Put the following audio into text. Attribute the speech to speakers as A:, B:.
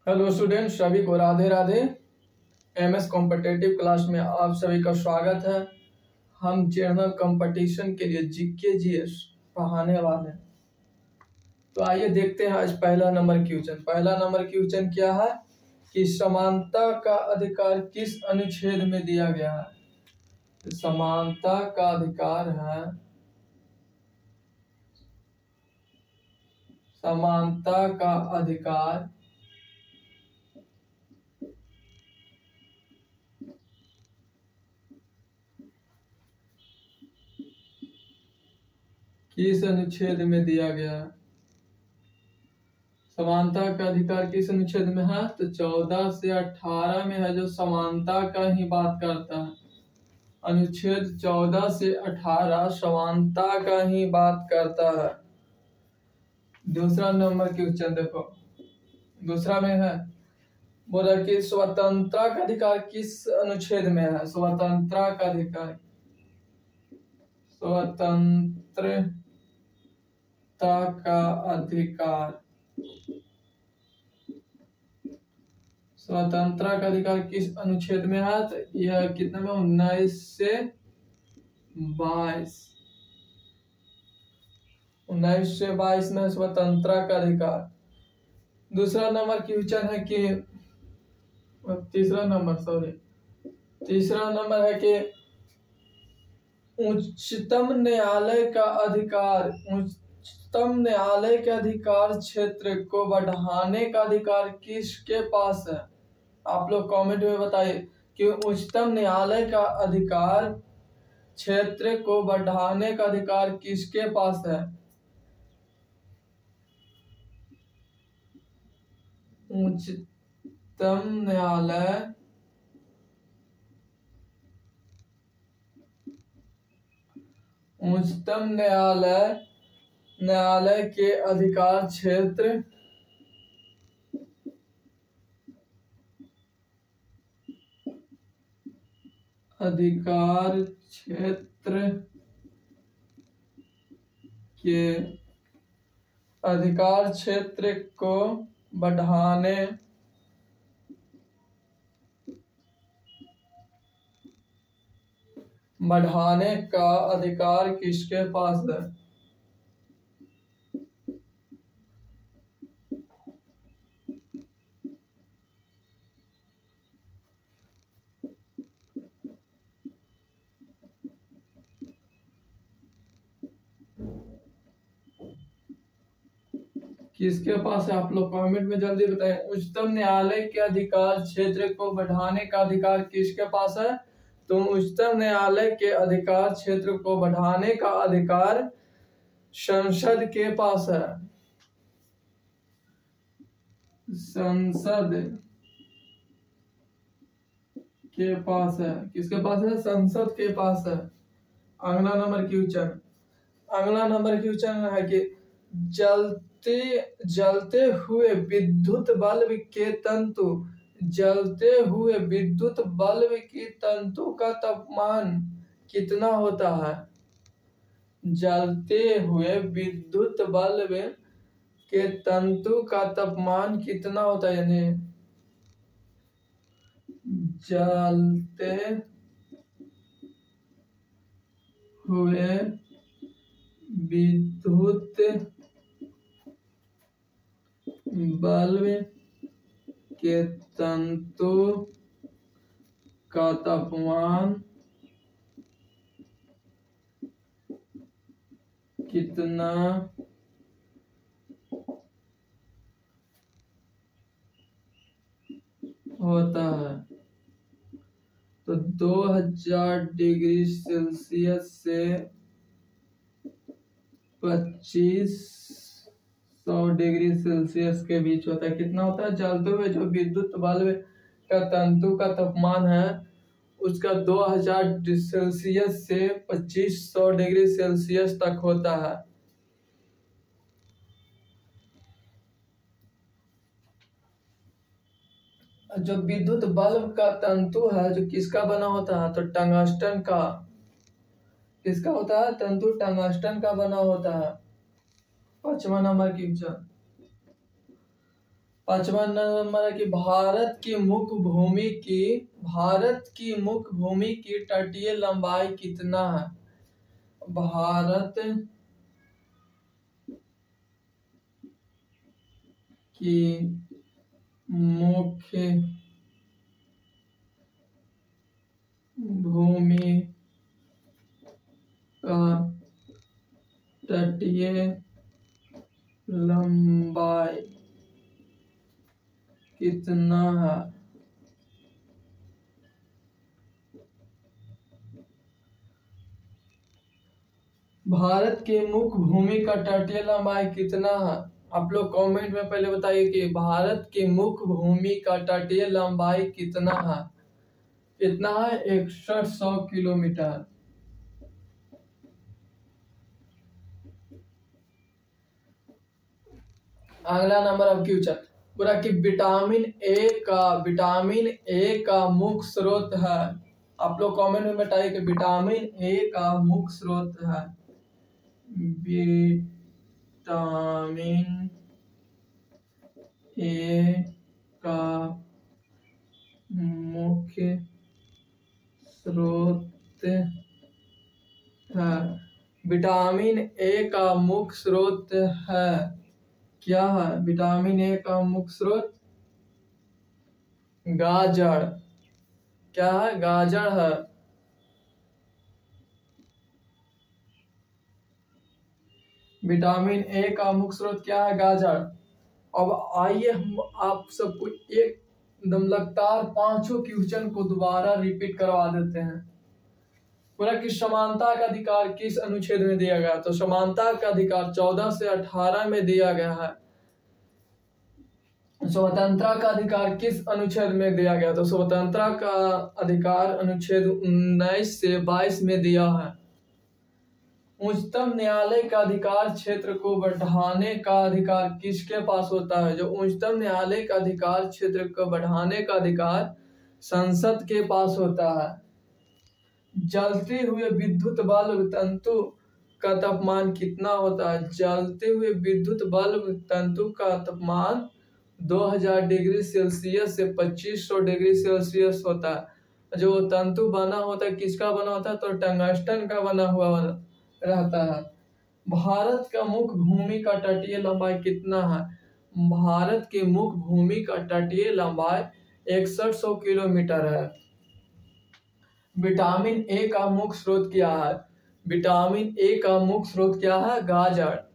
A: Hello student, सभी को Radhe Radhe. MS competitive class में आप सभी का स्वागत है। हम जनरल कंपटीशन के लिए जीके जीएस पढ़ाने वाले हैं। तो आइए देखते हैं आज पहला नंबर क्वेश्चन। पहला नंबर क्वेश्चन क्या है कि समानता का अधिकार किस अनुच्छेद में दिया गया है। समानता का अधिकार है, समानता का अधिकार किस अनुच्छेद में दिया गया है। समानता का अधिकार किस अनुच्छेद में है, तो 14 से 18 में है, जो समानता का ही बात करता है। अनुच्छेद 14 से 18 समानता का ही बात करता है। दूसरा नंबर क्वेश्चन देखो, दूसरा में है बोला कि स्वतंत्रता का अधिकार किस अनुच्छेद में है। स्वतंत्रता का अधिकार, स्वतंत्रता का अधिकार, स्वतंत्रता का अधिकार किस अनुच्छेद में है, तो यह कितने में, 19 से 22, 19 से 22 में स्वतंत्रता का अधिकार। दूसरा नंबर क्वेश्चन है कि तीसरा नंबर है कि उच्चतम न्यायालय का अधिकार, उच्चतम न्यायालय के अधिकार क्षेत्र को बढ़ाने का अधिकार किसके पास है। आप लोग कमेंट में बताइए कि उच्चतम न्यायालय का अधिकार क्षेत्र को बढ़ाने का अधिकार किसके पास है। उच्चतम न्यायालय के अधिकार क्षेत्र के अधिकार क्षेत्र को बढ़ाने का अधिकार किसके पास है। किसके पास है, आप लोग कमेंट में जल्दी बताएं। उच्चतम न्यायालय के अधिकार क्षेत्र को बढ़ाने का अधिकार किसके पास है, तो उच्चतम न्यायालय के अधिकार क्षेत्र को बढ़ाने का अधिकार संसद के पास है। संसद के पास है, किसके पास है, संसद के पास है। अगला नंबर क्वेश्चन है कि जलते हुए विद्युत बल्ब के तंतु, जलते हुए विद्युत बल्ब के तंतु का तापमान कितना होता है। जलते हुए विद्युत बल्ब के तंतु का तापमान कितना होता है, यानी जलते हुए विद्युत बल्ब के तंतु का तापमान कितना होता है, तो 2000 डिग्री सेल्सियस से 2500 डिग्री सेल्सियस के बीच होता है। कितना होता है, जलते हुए जो विद्युत बल्ब का तंतु का तापमान है उसका 2000 सेल्सियस से 2500 डिग्री सेल्सियस तक होता है। जो विद्युत बल्ब का तंतु है जो किसका बना होता है, तो टंगस्टन का। किसका होता है, तंतु टंगस्टन का बना होता है। 5वां नंबर क्वेश्चन, पांचवा नंबर है कि भारत की मुख्य भूमि की तटीय लंबाई कितना है। भारत की मुख्य भूमि का तटीय लंबाई कितना है। भारत के मुख्य भूमि का तटीय लंबाई कितना है। आप लोग कमेंट में पहले बताइए कि भारत की मुख्य भूमि का तटीय लंबाई कितना है। कितना है? 6100 किलोमीटर। अगला नंबर अब क्वेश्चन पूरा कि विटामिन ए का मुख्य स्रोत है। आप लोग कमेंट में बताइए कि विटामिन ए का मुख्य स्रोत है। विटामिन ए का मुख्य स्रोत है। विटामिन ए का मुख्य स्रोत है। क्या है विटामिन ए का मुख्य स्रोत? गाजर। क्या है? गाजर है। विटामिन ए का मुख्य स्रोत क्या है? गाजर। अब आइए हम आप सबको एकदम लगातार पांचों क्वेश्चन को दोबारा रिपीट करवा देते हैं। पूरा कि समानता का अधिकार किस अनुच्छेद में दिया गया? तो समानता का अधिकार 14 से 18 में दिया गया है। स्वतंत्रता का अधिकार किस अनुच्छेद में दिया गया? तो स्वतंत्रता का अधिकार अनुच्छेद 19 से 22 में दिया है। उच्चतम न्यायालय का अधिकार क्षेत्र को बढ़ाने का अधिकार किसके पास होता है? जो उच्चतम न्यायालय का अधिकार क्षेत्र को बढ़ाने का अधिकार संसद के पास होता है। जलते हुए विद्युत बल्ब तंतु का तापमान कितना होता है? जलते हुए विद्युत बल्ब तंतु का तापमान 2000 डिग्री सेल्सियस से 2500 डिग्री सेल्सियस होता है। जो तंतु बना होता है किसका बना होता है? तो टंगस्टन का बना हुआ रहता है। भारत का मुख्य भूमि का तटीय लंबाई कितना है? भारत की मुख्य भूमि का तटीय लंबाई 6100 किलोमीटर है। विटामिन ए का मुख्य स्रोत क्या है? विटामिन ए का मुख्य स्रोत क्या है? गाजर।